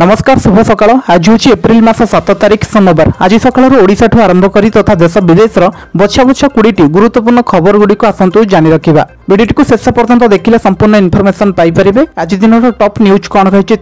नमस्कार शुभ सकाळ। आज हूँ एप्रिल मास 7 तारिख सोमवार। आज सकाळ ओडिशा ठू आरंभ करी तथा देश विदेश बछा बछा 20 गुरुत्वपूर्ण खबर गुड़िक आसतु जानी रखा। वीडियो को शेष पर्यंत देखिले संपूर्ण इनफॉरमेशन पाई परिबे। आज दिन टॉप न्यूज कौन रही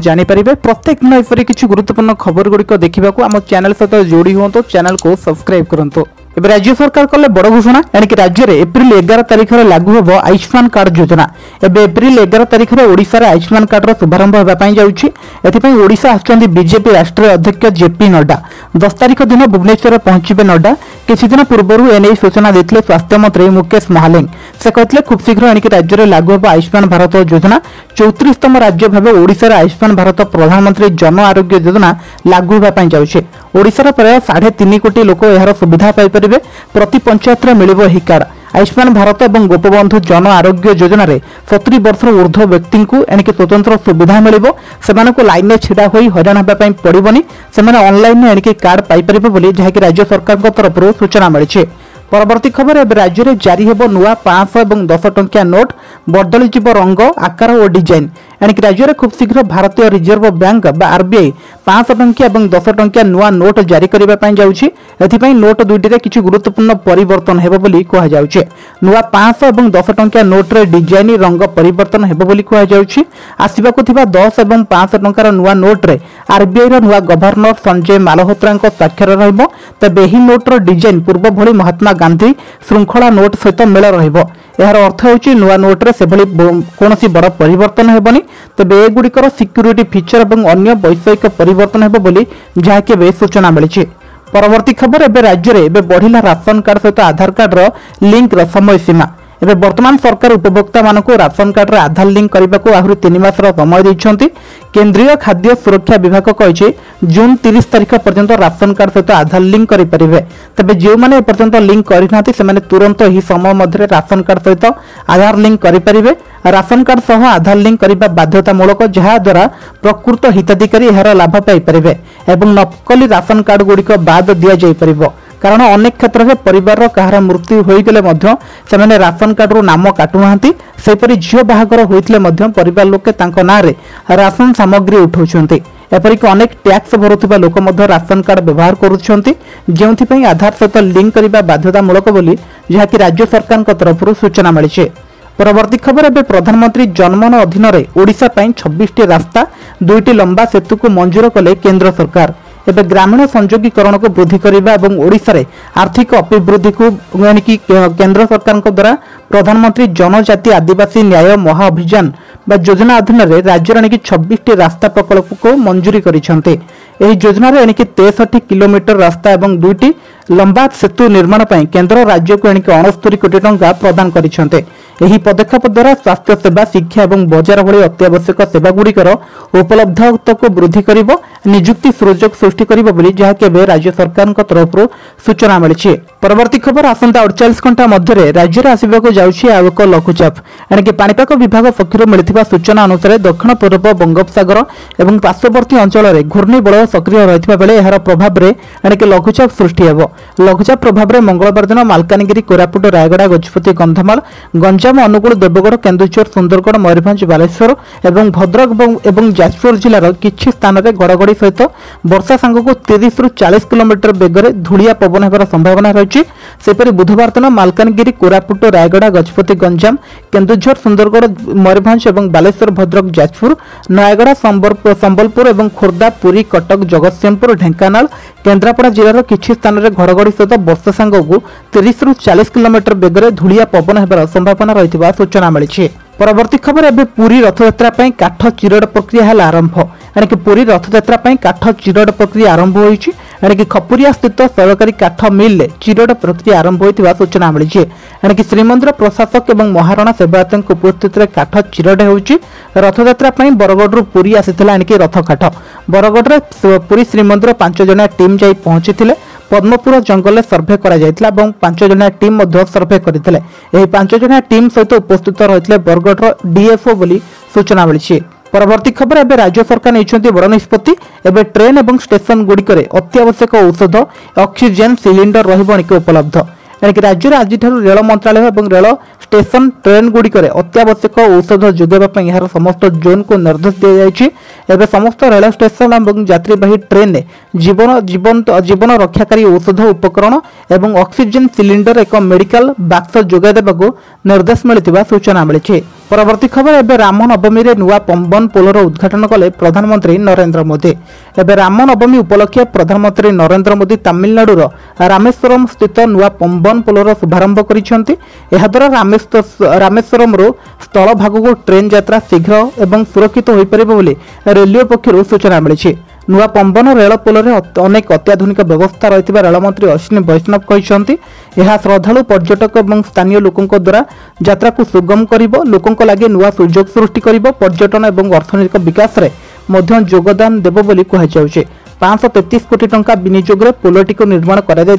जानी परिबे। प्रत्येक दिन एपरी किसी गुरुत्वपूर्ण खबर गुड़िक देखा आम चैनल सहित जोड़ी हूँ चैनल को सब्सक्राइब करंतु। एवं राज्य सरकार कले बड़ घोषणा यानी राज्य में एप्रिल 11 तारिख में लागू होब आयुष्मान कार्ड योजना। एवं एप्रिल 11 तारिख में ओडिशा रे आयुष्मान कार्ड शुभारंभ होगापी जाऊँगी। एथिपाई ओडिशा आसुचंदी बीजेपी राष्ट्रीय अध्यक्ष जेपी नड्डा। 10 तारिख दिन भुवनेश्वर पहुंचे नड्डा। किसी दिन पूर्व एने सूचना देते स्वास्थ्य मंत्री मुकेश महालिंग। से कहते खूब शीघ्र यानी राज्य में लागू होब आयुष्मान भारत योजना। 34तम राज्य भाव ओडिशा रे आयुष्मान भारत प्रधानमंत्री जन आरोग्य योजना लागू होगापी जाऊँगी। ओडिशा प्राय 3.5 कोटी लोक यार सुविधा पाइपर। प्रति पंचायत में मिलिबो ही कार्ड। आयुष्मान भारत और गोपबंधु जन आरोग्य योजना रे 70 वर्ष ऊर्ध्व व्यक्ति को यानी स्वतंत्र सुविधा मिलिबो। सेमानको लाइन में छिड़ा होई हैरान होबा पई पड़िबोनी। सेमाने ऑनलाइन में यानी कार्ड पाई परिबो बोली जहाकि राज्य सरकार तरफ सूचना मिली। परवर्ती खबर एवं राज्य में जारी हेबो नुआ 500 और 10 टंकिया नोट। बदली जीव रंग आकार और डिजाइन यानी राज्य में खूब शीघ्र भारतीय रिजर्व बैंक आरबीआई 500 टंकिया और 10 टंकिया नुआ नोट जारी करने जाऊँगी। एथिपाई नोट दुईटी किसी गुरुत्वपूर्ण परिवर्तन हेबो बोली कहा जाउछि। नुआ 500 और 10 टंकिया नोट रे डिजाइन रंग परिवर्तन हेबो बोली कहा जाउछि। आसिबाकु थिबा 10 और 500 टंकार नुआ नोट रे आरबीआई रो नुआ गवर्नर संजय मालहोत्रा स्वाक्षर रहिबो। तबे एही नोट रो डिजाइन पूर्व भली महात्मा गांधी श्रृंखला नोट सहित मेल रहिबो। यार अर्थ होची नुआ नोट रे सेभली कोनोसी बड़ परिवर्तन हेबनी। तबे एगुड़िकर सिक्यूरीटी फीचर और अन्य वैषयिक परिवर्तन हेबो बोली जहाकि बे सूचना मिली। परवर्ती खबर एवं राज्य में बढ़िला राशन कार्ड सहित आधार कार्ड लिंक समय सीमा। एवं वर्तमान सरकार उपभोक्ता मानक राशन कार्ड रे आधार लिंक करने को आहरी 3 मास समय देइछंती। केंद्रीय खाद्य सुरक्षा विभाग कहिछि जून 30 तारिख पर्यंत राशन कार्ड सहित आधार लिंक करि परिबे। तबे जे माने पर्यंत लिंक करिनाथि से माने तुरंत ही समय मध्य राशन कार्ड सहित आधार लिंक करि परिबे। राशन कार्ड सह आधार लिंक करने बाध्यतामूलक जहा द्वारा प्रकृत हिताधिकारी यार लाभ पाई परिबे एवं नकली राशन कार्ड गुड़िक बाद दि जाई परिबो। कारण अनेक क्षेत्र में परिवार कहार मृत्यु होइगले मध्य सेमाने राशन कार्ड रो नाम काटुनाहांती। सेपरि झियो बाहागर होइतले मध्य परिवार लोके तांको नारे राशन सामग्री उठाउछंती। एपरिक अनेक टैक्स भरुथिबा लोक मध्य राशन कार्ड व्यवहार करुछंती जेउथिपई आधार सहित लिंक करबा बाध्यतामूलक बोली जहाकि राज्य सरकार तरफ सूचना मिली। परवर्ती खबर एवं प्रधानमंत्री जनमन अधीन ओडिशा 26टी रास्ता 2टी लंबा सेतु को मंजूर कले केंद्र सरकार। एवं ग्रामीण संयोगीकरण को वृद्धि करने और ओडिशा रे आर्थिक अभिवृद्धि को यानी कि केंद्र सरकार द्वारा प्रधानमंत्री जनजाति आदिवासी न्याय महाअभियान योजना अधीन राज्य यानी 26टी रास्ता प्रकल्प को मंजूरी करिसेंते। एही योजना रे यानी कि 63 किलोमीटर रास्ता और 2टी लंबा सेतु निर्माण पर केंद्र राज्य को यानी 69 कोटी टंका प्रदान करिसेंते। एही पदक्षेप द्वारा स्वास्थ्य सेवा शिक्षा और बजार भली अत्यावश्यक सेवा गुड़िकर उपलब्धता को वृद्धि करिबो नियुक्ति सुযোগ सृष्टि करिबो बोली जहाके राज्य सरकार तरफ सूचना मिली। परवर्ती खबर आसंता 48 घंटा मध्य राज्य में आसवाक जाउछि आ एक लघुचाप यानी कि पाणीपाग विभाग पक्षर मिलिथिबा सूचना अनुसार दक्षिण पूर्व बंगोपसागर और पार्श्ववर्ती अंचल में घूर्णिबलय सक्रिय रहितबा बेले एहार प्रभाव में यानी कि लघुचाप सृष्टि हेबो। लघुचाप प्रभाव में मंगलवार दिन मालकानगिरी कोरापुट रायगड़ा गजपति कंधमाल गंजाम अनुगुल देवगढ़ केन्दुझर सुंदरगढ़ मयूरभंज बालेश्वर और भद्रक और जाजपुर जिलार किछि स्थान में घड़घड़ी सहित वर्षा सांग को 30 ରୁ 40 किलोमीटर बेगर धूलिया पवन होबार संभावना रही। सेपरि बुधवार दिन मालकानगिरी कोरापुट रायगड़ा गजपति गंजाम केन्दुझर सुंदरगढ़ मयूरभंज और बालेश्वर भद्रक जाजपुर नयगड़ा संबलपुर और खोर्धा पुरी कटक जगतसिंहपुर ढेंकानाल केन्द्रापड़ा जिलार किछि स्थान में घड़घड़ी सहित वर्षा सांग को 30 ରୁ 40 किलोमीटर बेगर धूलिया पवन होबार संभावना रही सूचना मिली। परवर्ती खबर एवं पुरी रथयात्रा काठ चिरड़ प्रक्रिया है आरंभ यानी कि पुरी रथयात्रा काठ चिरड़ प्रक्रिया आरंभ होइछि। यानी कि खपुरिया स्थित सरकारी काठ मिल चिरड़ प्रक्रिया आरंभ होइतिबा सूचना मिली। यानी कि श्रीमंदिर प्रशासक और महाराणा सेवायतों उपस्थित काठ चिरड़ होइछि। रथयात्रा बरगढ़ पुरी आसीथिला यानी कि रथ काठ बरगढ़ पुरी श्रीमंदिर 5 जणिया टीम जाई पहुंची पद्मपुर जंगल में सर्भे करा जायतिला और 5 जणिया टीम सर्भे करथिले। एही 5 जणिया टीम सहित उपस्थित रहितले बरगढ़ डीएफओ बोली सूचना मिली। परवर्ती खबर एवं राज्य सरकार नहीं बड़ निष्पत्ति एवं ट्रेन और स्टेशन गुड़िक अत्यावश्यक औषध ऑक्सीजेन सिलिंडर रही उपलब्ध। एणिक राज्य में आज रेल मंत्रालय और रेल स्टेशन ट्रेन गुड़िक अत्यावश्यक औषध जोगाई यार समस्त जोन को निर्देश दी जाए। समस्त रेल स्टेशन और यात्रीवाही ट्रेन में जीवन रक्षाकारी औषध उपकरण और ऑक्सीजन सिलिंडर एक मेडिकल बाक्स जोगाई देवाक निर्देश मिलता सूचना मिली। परवर्ती खबर एवं रामनवमी में नुआ पम्बन पोलर उद्घाटन कले प्रधानमंत्री नरेंद्र मोदी। एवं रामनवमी उपलक्षे प्रधानमंत्री नरेंद्र मोदी तमिलनाडुर रामेश्वरम स्थित नुआ पम्बन पोलर शुभारंभ कर रामेश्वरम स्थल भाग को ट्रेन यात्रा शीघ्र एवं सुरक्षित हो पार रेलवे पक्षर सूचना मिली। नुआ पम्बन रेल पोलर अनेक अत्याधुनिक व्यवस्था रही रेलमंत्री अश्विनी वैष्णव कहते यह श्रद्धालु पर्यटक और स्थानीय लोकों द्वारा यात्रा को सुगम करिबो, लोकों लगे नुआ सुजोग सृष्टि करिबो, पर्यटन और अर्थनैतिक विकास में योगदान देबो बोली कहुचे। 533 कोटी टंका विनियोग पोलटी को निर्माण करा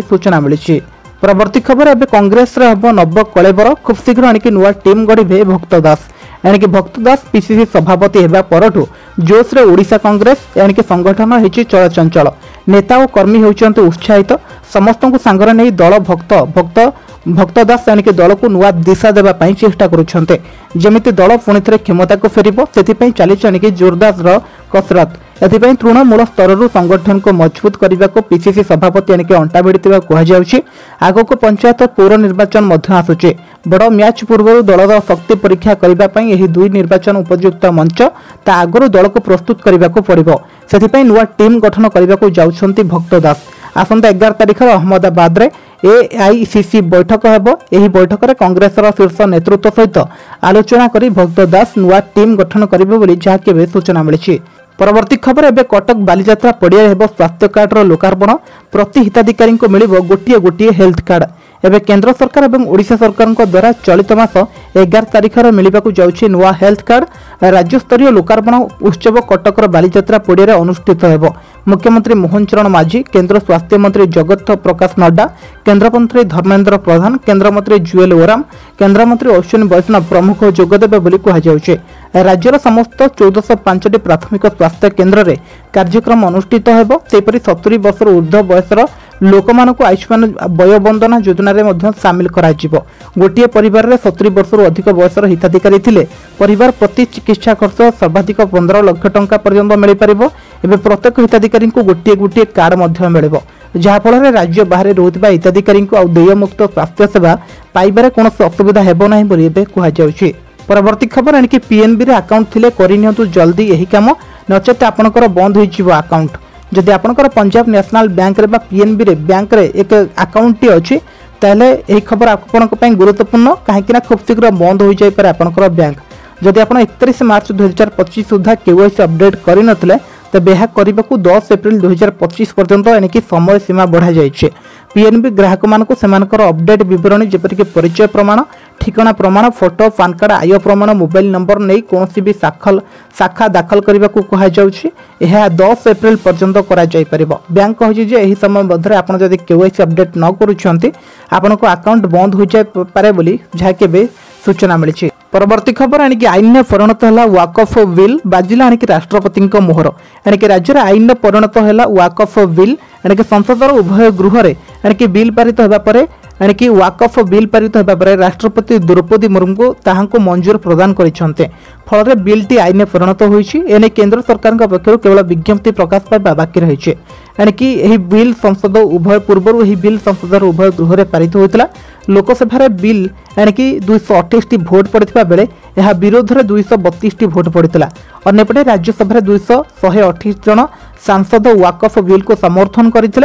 सूचना मिली। परवर्ती खबर एवं कांग्रेस हम नव कलेबर खूब शीघ्र आणिक नुआ टीम गढ़े भक्त दास। एणिक भक्त दास पीसीसी सभापति होगा परठू जोश रे ओडिशा कांग्रेस एणिक संगठन होती चलचंचल। नेता और कर्मी होती उत्साहित, समस्त को सांगरे नहीं दल भक्त दास एणिक दल को नुआ दिशा देवाई चेष्टा करुछन्ते। जेमिति दल पुणी थे क्षमता को फेरिबो सेथिपई चलीछि एणिक जोरदार कसरत। एथिपई तृणमूल स्तर संगठन को मजबूत करने को पीसीसी सभापति एणिक अंटा भिड़िथिबा कुहाଯାଉଛି। आगक पंचायत पौर निर्वाचन मध्य आसुछि। बड़ मैच पूर्व दलर शक्ति परीक्षा करने यही दुई निर्वाचन उपयुक्त मंच ता आगु दल को प्रस्तुत करने को पड़िबो। सेथिपई नुआ टीम गठन करने को जाउछन्ति भक्त दास। आसंता 11 तारिख अहमदाबाद रे एआईसीसी बैठक हेबो। एही बैठक रे कांग्रेस शीर्ष नेतृत्व सहित आलोचना करी भक्त दास नुआ टीम गठन करिबो बोली जहा केबे सूचना मिली। परवर्ती खबर एवं कटक बालीजात्रा पड़िया हेबो स्वास्थ्य कार्डर लोकार्पण। प्रति हिताधिकारी को मिलिबो गोटिए गोटिए हेल्थ कार्ड। एवं केंद्र सरकार और ओडिशा सरकार द्वारा चलित मास 11 तारिख मिलवाक जाउछि नुआ हेल्थ कार्ड। राज्य स्तरीय लोकार्पण उत्सव कटकर बालीजात्रा पड़िया अनुष्ठित हेबो। मुख्यमंत्री मोहन चरण माझी, केंद्र स्वास्थ्य मंत्री जगत प्रकाश नड्डा, केंद्र मंत्री धर्मेंद्र प्रधान, केंद्र मंत्री जुएल ओराम, केंद्र मंत्री अश्विनी वैष्णव प्रमुख जोगदेवे बोली कहुचे। राज्यर समस्त 1405 प्राथमिक स्वास्थ्य केन्द्र में कार्यक्रम अनुष्ठित हेबो। सेपरि 70 वर्ष ऊर्ध्व बयसर लोक मानक आयुष्मान वयोबंदना योजना रे सामिल कराजिबो। गोटिए परिवार रे 70 वर्ष अधिक बयसर हिताधिकारी थिले परिवार प्रति चिकित्सा खर्च सर्वाधिक 15 लाख टंका पर्यंत मिल पारिबो। एबे प्रत्येक हिताधिकारी को गोटिए गोटिए कार्ड मध्य मिलिबो, जहा फल राज्य बाहर रोथिबा हिताधिकारी को देयमुक्त स्वास्थ्य सेवा पाइबारे कोनोसी असुविधा हेबो नाही बोली एबे कुहाଯାଉଛି। परवर्ती खबर एणिक पीएनबी रे अकाउंट थिले करिनियंतु जल्दी यही काम, नचेत आपनकर बंद होइजिबो अकाउंट। जदि आपनकर पंजाब नेशनल बैंक रे बा पीएनबी रे बैंक रे एक अकाउंट टी अछि ताले एही खबर आपनक पई गुरुत्वपूर्ण, काहेकि खूब शीघ्र बंद हो जाय पारे आपनकर बैंक। जदि आपण 31 मार्च 2025 सुधा केवाईसी अपडेट करि नथिले तेबे यह करने को 10 एप्रिल 2025 पर्यंत एणिक समय सीमा बढ़ा जाइए। पीएनबी ग्राहक मानक सेमानकर अपडेट विवरणी जेपरिक परिचय प्रमाण, ठिकाना प्रमाण, फोटो, पान कार्ड, आय प्रमाण, मोबाइल नंबर नहीं कौन भी शाखा दाखल करने को कहुच्छी। यह 10 एप्रिल पर्यंत करा जाय परिबो। बैंक कहिछि जे एही समय मध्य आपण जदि केवाईसी अपडेट न करूछंती आपनको अकाउंट बंद हो जाय पारे बोली जहा केबे सूचना मिली। परवर्ती खबर एणिक आईन में परिणत है वाकफ बिल, बाजिला एणिक राष्ट्रपति मोहर। एणिक राज्य आईन में परिणत है वाकफ बिल। एणिक संसदर उभय गृह एणिक बिल पारित होगा पर एणिक वाकफ बिल पारित होगा पर राष्ट्रपति द्रौपदी मुर्मू ताहांको मंजूर प्रदान करिसेंते। फल बिलटी आईन में परिणत होइछि। एने केंद्र सरकार पक्षर केवल विज्ञप्ति प्रकाश पाइबा बाकी रही। एणिक यही बिल संसद उभय पूर्व यही बिल संसदर उभय गृह पारित होता। लोकसभा बिल एणिक 228 भोट पड़ता बेले यह विरोध में 232 भोट पड़ता। अन्यपटे राज्यसभा 128 जन सांसद वाकफ बिल को समर्थन करते,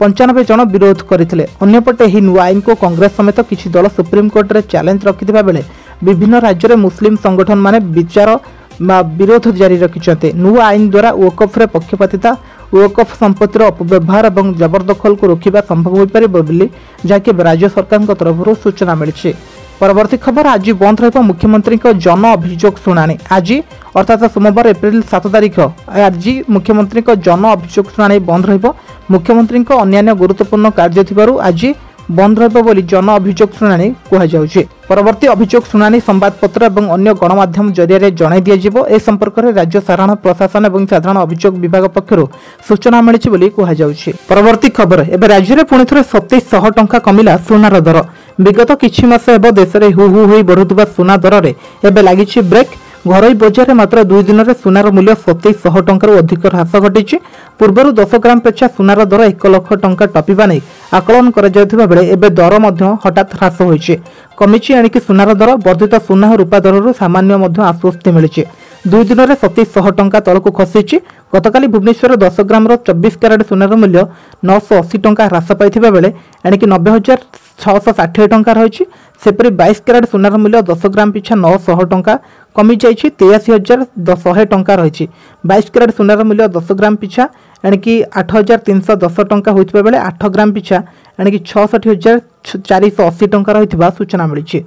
95 जन विरोध करते। अन्यपटे यह नुआ आईन को कांग्रेस समेत किसी दल सुप्रीमकोर्ट में चैलेंज रखिथिबा बेले विभिन्न राज्य में मुस्लिम संगठन माने विचार विरोध जारी रखिछन्ते। नुआ आईन द्वारा वकफ रे पक्षपातिता, वकफ संपत्तिर अपव्यवहार और जबरदखल को रोकवा संभव हो पारे बोली जहाँकि राज्य सरकार तरफ सूचना मिली। परवर्ती खबर आज बंद रह मुख्यमंत्री जन अभियोग शुणाणी। आज अर्थात सोमवार एप्रिल 7 तारिख आज मुख्यमंत्री जन अभियोग शुणाणी बंद रह। मुख्यमंत्री अन्य गुरुत्वपूर्ण कार्य आज बंद रही जन अभियोग शुणाणी कहुଛି। परवर्ती अभियोग शुणाणी संवादपत्र और अन्य गणमाध्यम जरिया जन दिज्व ए संपर्क में राज्य साधारण प्रशासन और साधारण अभियोग विभाग पक्षर सूचना मिली कहुଛି। परवर्ती खबर एवं राज्य में पुणी थे 2700 टंका कमिला सुनार दर। विगत किछि मास हेब देश में हु हु होई बढ़ुवा सुना दर में एवं लगी ब्रेक। घरोई बजार में मात्र 2 दिन में सुनार मूल्य 2700 टंकार अधिक ह्रास घटी। पूर्व 10 ग्राम पेक्षा सुनार दर 1 लाख टंका टपिबा नहीं आकलन कर दर हठात ह्रास होइछि। कमिछि एणिकी सुनार दर। वर्धित सुना और रूपा दर सामान्य आश्वस्ति मिली। 2 दिन में 2700 टंका तलक खसी। गतकाली भुवनेश्वर 10 ग्राम 24 क्यारेट सुनार मूल्य 980 टंका ह्रास पाई बेले एणिकी 90,660 टंका रही। सेपरी 22 क्यारेट सुनार मूल्य 10 ग्राम पिछा 900 टंका कमी जाइए 83,100 टंका रही। 22 क्यारेट सुनार मूल्य 10 ग्राम पिछा एणिकी 8,310 टंका होता बेले 8 ग्राम पिछा एणिकी 66,480 टंका रही सूचना मिली।